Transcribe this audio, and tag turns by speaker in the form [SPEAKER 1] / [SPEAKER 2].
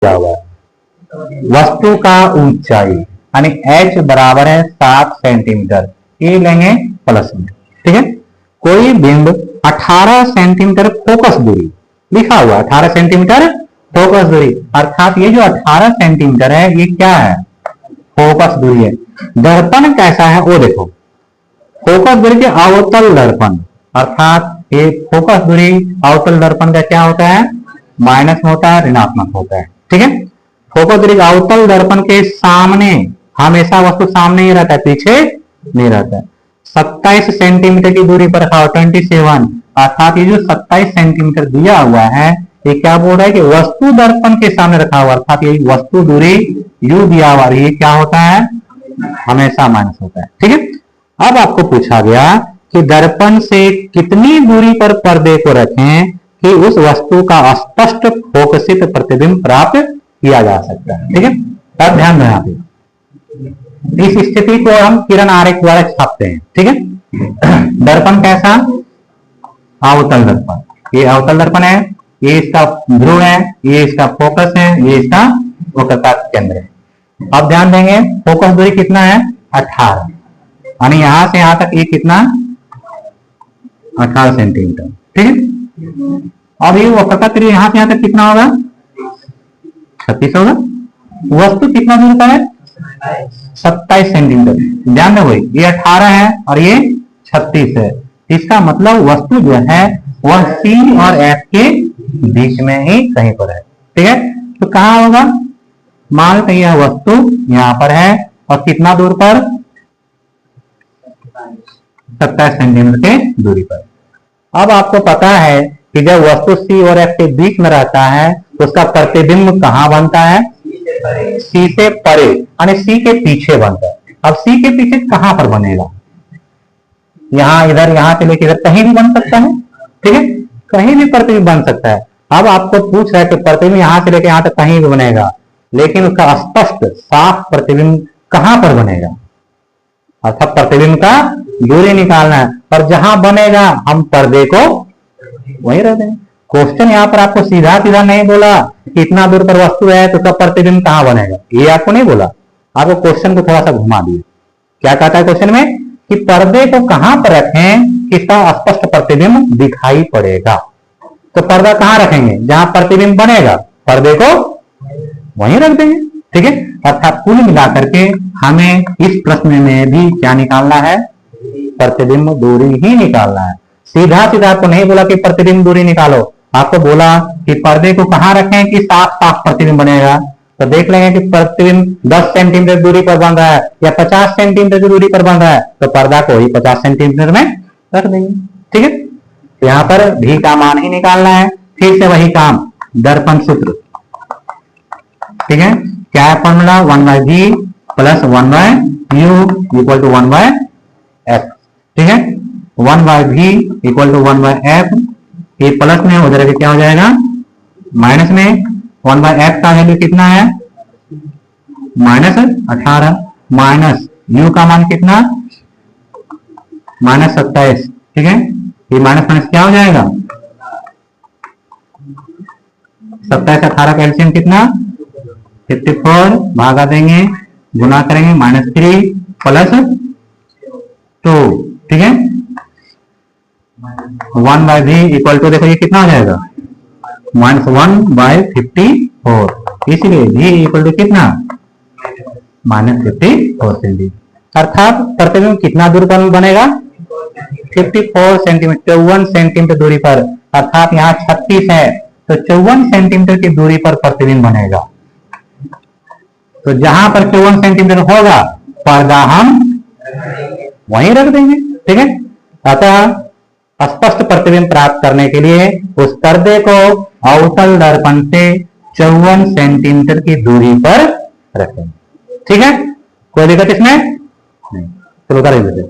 [SPEAKER 1] दिया हुआ है वस्तु का ऊंचाई यानी h बराबर है 7 सेंटीमीटर, ये लेंगे प्लस में। ठीक है, कोई बिंब 18 सेंटीमीटर फोकस दूरी लिखा हुआ 18 सेंटीमीटर फोकस दूरी, अर्थात ये जो 18 सेंटीमीटर है ये क्या है, फोकस दूरी है। दर्पण कैसा है वो देखो, फोकस दूरी के अवतल दर्पण, अर्थात ये फोकस दूरी अवतल दर्पण का क्या होता है, माइनस में होता है, ऋणात्मक होता है। ठीक है, फोकस दूरी अवतल दर्पण के सामने, हमेशा वस्तु सामने ही रहता है, पीछे नहीं रहता है। 27 सेंटीमीटर की दूरी पर रखा हुआ 27, अर्थात ये जो 27 सेंटीमीटर दिया हुआ है ये क्या बोल रहा है कि वस्तु दर्पण के सामने रखा हुआ, अर्थात ये वस्तु दूरी यू दिया हुआ, ये क्या होता है, हमेशा माइनस होता है। ठीक है, अब आपको पूछा गया कि दर्पण से कितनी दूरी पर पर्दे को रखें कि उस वस्तु का स्पष्ट फोकसित प्रतिबिंब प्राप्त किया जा सकता है। ठीक है, तब ध्यान रखना है, इस स्थिति को हम किरण आरेख द्वारा छापते हैं। ठीक है, दर्पण कैसा, अवतल दर्पण, ये अवतल दर्पण है, ये इसका ध्रुव है, ये इसका फोकस है, ये इसका वक्रता केंद्र है। अब ध्यान देंगे फोकस दूरी कितना है, 18, यानी यहां से यहां तक ये कितना, 18 सेंटीमीटर। ठीक है, अब ये वक्रता त्रिज्या यहां से यहां तक कितना होगा, 36 होगा। वस्तु कितना दूर का है, 27 सेंटीमीटर। ध्यान दो भाई, ये 18 है और ये 36 है, इसका मतलब वस्तु जो है वह C और F के बीच में ही कहीं पर है। ठीक है, तो कहां होगा, मान लो यह वस्तु यहां पर है और कितना दूर पर, 27 सेंटीमीटर के दूरी पर। अब आपको पता है कि जब वस्तु C और F के बीच में रहता है तो उसका प्रतिबिंब कहां बनता है, C से परे यानी C के पीछे बनता है। अब C के पीछे कहां पर बनेगा, यहां, इधर, यहां से लेकर इधर कहीं भी बन सकता है। ठीक है, कहीं भी प्रतिबिंब बन सकता है। अब आपको पूछ रहा है कि प्रतिबिंब यहां से लेकर यहां तक कहीं भी बनेगा, लेकिन उसका स्पष्ट साफ प्रतिबिंब कहां पर बनेगा, अर्थात प्रतिबिंब का दूरी निकालना है, और जहां बनेगा हम पर्दे को वहीं रख देंगे। क्वेश्चन यहाँ पर आपको सीधा सीधा नहीं बोला कि इतना दूर पर वस्तु है तो उसका प्रतिबिंब कहां बनेगा, ये आपको नहीं बोला, आपको क्वेश्चन को थोड़ा सा घुमा दिया। क्या कहता है क्वेश्चन में कि पर्दे को कहां पर रखें कि इसका स्पष्ट प्रतिबिंब दिखाई पड़ेगा। तो पर्दा कहां रखेंगे, जहां प्रतिबिंब बनेगा, पर्दे को वहीं रख देंगे। ठीक है, अर्थात कुल मिलाकर के हमें इस प्रश्न में भी क्या निकालना है, प्रतिबिंब दूरी ही निकालना है। सीधा सीधा आपको नहीं बोला कि प्रतिबिंब दूरी निकालो, आपको बोला कि पर्दे को कहां रखें कि साफ साफ प्रतिबिंब बनेगा। तो देख लेंगे कि प्रतिबिंब 10 सेंटीमीटर दूरी पर बन रहा है या 50 सेंटीमीटर की दूरी पर बन रहा है, तो पर्दा को ही 50 सेंटीमीटर में रख देंगे। ठीक है, तो यहां पर भी का मान ही निकालना है, फिर से वही काम, दर्पण सूत्र। ठीक है, क्या है formula, 1/v plus 1/u equal to 1/f। ठीक है, 1/v इक्वल टू 1/f, ये प्लस में उधर के क्या हो जाएगा, माइनस में 1/f का वैल्यू कितना है, -18, माइनस u का मान कितना, -27। ठीक है, ये माइनस माइनस क्या हो जाएगा, 27 18 का एलसीएम कितना, 54, भागा देंगे, गुना करेंगे, -3 प्लस 2। ठीक है, 1/v इक्वल टू, देखो ये कितना हो जाएगा, -1/54, इसलिए v इक्वल टू कितना, -54 सेंटीमीटर। अर्थात प्रतिबिंब कितना दूर पर बनेगा, 54 सेंटीमीटर, 54 सेंटीमीटर दूरी पर, अर्थात यहाँ 36 है तो 54 सेंटीमीटर की दूरी पर प्रतिबिंब बनेगा। तो जहां पर 54 सेंटीमीटर होगा पर्दा हम वहीं रख देंगे। ठीक है, अतः स्पष्ट प्रतिबिंब प्राप्त करने के लिए उस पर्दे को अवतल दर्पण से 54 सेंटीमीटर की दूरी पर रखें। ठीक है, कोई दिक्कत इसमें नहीं, चलो कर देते।